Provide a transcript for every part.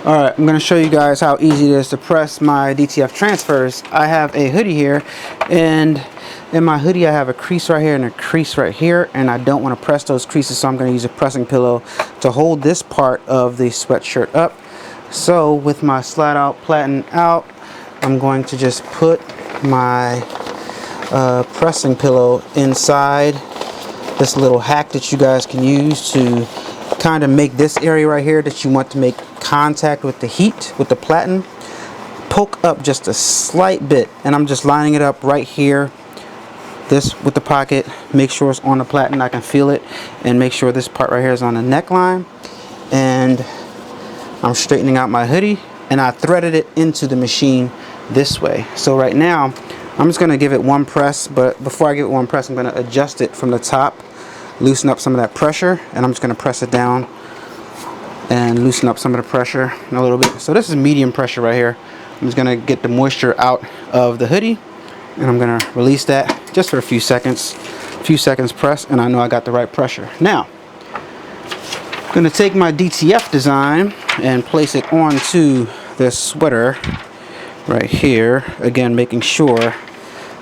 Alright, I'm going to show you guys how easy it is to press my DTF transfers. I have a hoodie here, and in my hoodie I have a crease right here and a crease right here, and I don't want to press those creases, so I'm going to use a pressing pillow to hold this part of the sweatshirt up. So with my slide out platen out, I'm going to just put my pressing pillow inside this little hack that you guys can use to kind of make this area right here that you want to make contact with the heat, with the platen, poke up just a slight bit, and I'm just lining it up right here, this with the pocket. Make sure it's on the platen, I can feel it, and make sure this part right here is on the neckline. And I'm straightening out my hoodie, and I threaded it into the machine this way. So right now I'm just going to give it one press, but before I give it one press, I'm going to adjust it from the top, loosen up some of that pressure, and I'm just going to press it down and loosen up some of the pressure a little bit. So this is medium pressure right here. I'm just going to get the moisture out of the hoodie, and I'm going to release that just for a few seconds. Press, and I know I got the right pressure. Now I'm going to take my DTF design and place it onto this sweater right here, again making sure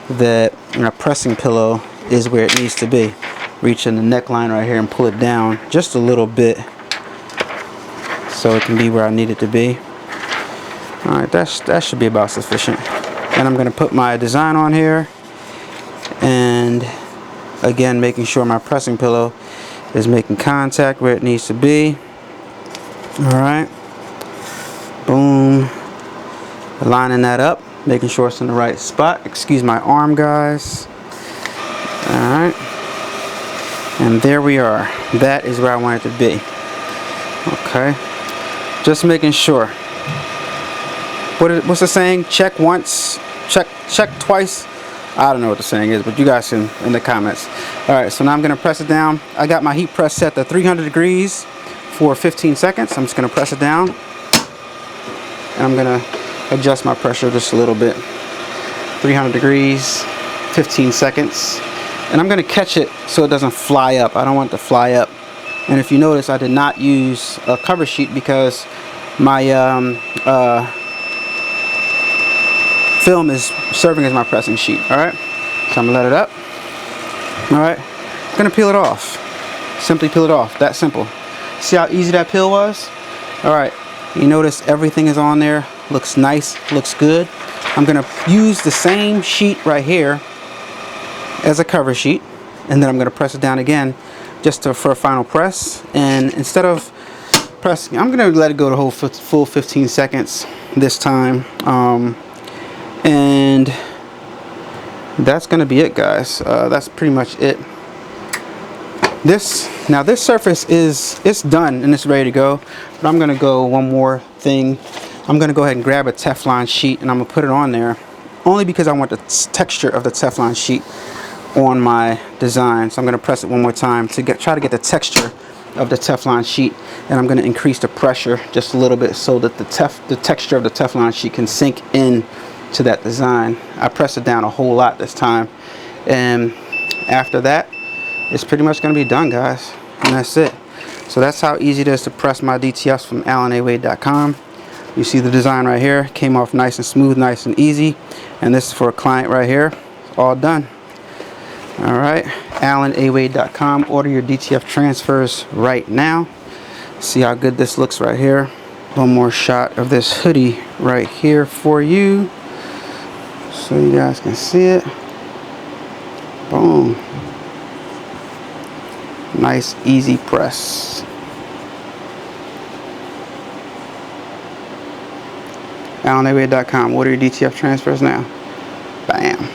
that my pressing pillow is where it needs to be. Reaching the neckline right here and pull it down just a little bit so it can be where I need it to be. Alright, that should be about sufficient. And I'm going to put my design on here, and again making sure my pressing pillow is making contact where it needs to be. Alright, boom, lining that up, making sure it's in the right spot. Excuse my arm, guys. Alright, and there we are. That is where I want it to be. Okay, just making sure. What's the saying? Check once, check twice. I don't know what the saying is, but you guys can in the comments. Alright, so now I'm going to press it down. I got my heat press set to 300 degrees for 15 seconds. I'm just going to press it down, and I'm going to adjust my pressure just a little bit. 300 degrees, 15 seconds. And I'm going to catch it so it doesn't fly up. I don't want it to fly up. And if you notice, I did not use a cover sheet because my film is serving as my pressing sheet. Alright, so I'm going to let it up. Alright, I'm going to peel it off. Simply peel it off. That simple. See how easy that peel was? Alright, you notice everything is on there. Looks nice, looks good. I'm going to use the same sheet right here as a cover sheet, and then I'm going to press it down again just for a final press. And instead of pressing, I'm going to let it go the whole full 15 seconds this time. And that's going to be it, guys. That's pretty much it. This surface it's done and it's ready to go, but I'm going to go one more thing. I'm going to go ahead and grab a Teflon sheet, and I'm going to put it on there only because I want the texture of the Teflon sheet on my design. So I'm going to press it one more time to try to get the texture of the Teflon sheet, and I'm going to increase the pressure just a little bit so that the texture of the Teflon sheet can sink in to that design. I pressed it down a whole lot this time, and after that it's pretty much going to be done, guys, and that's it. So that's how easy it is to press my DTFs from AlanAWade.com. You see the design right here, came off nice and smooth, nice and easy, and this is for a client right here. All done. Alright, AlanAWade.com. Order your DTF transfers right now. See how good this looks right here. One more shot of this hoodie right here for you so you guys can see it. Boom. Nice easy press. AlanAWade.com. Order your DTF transfers now. Bam.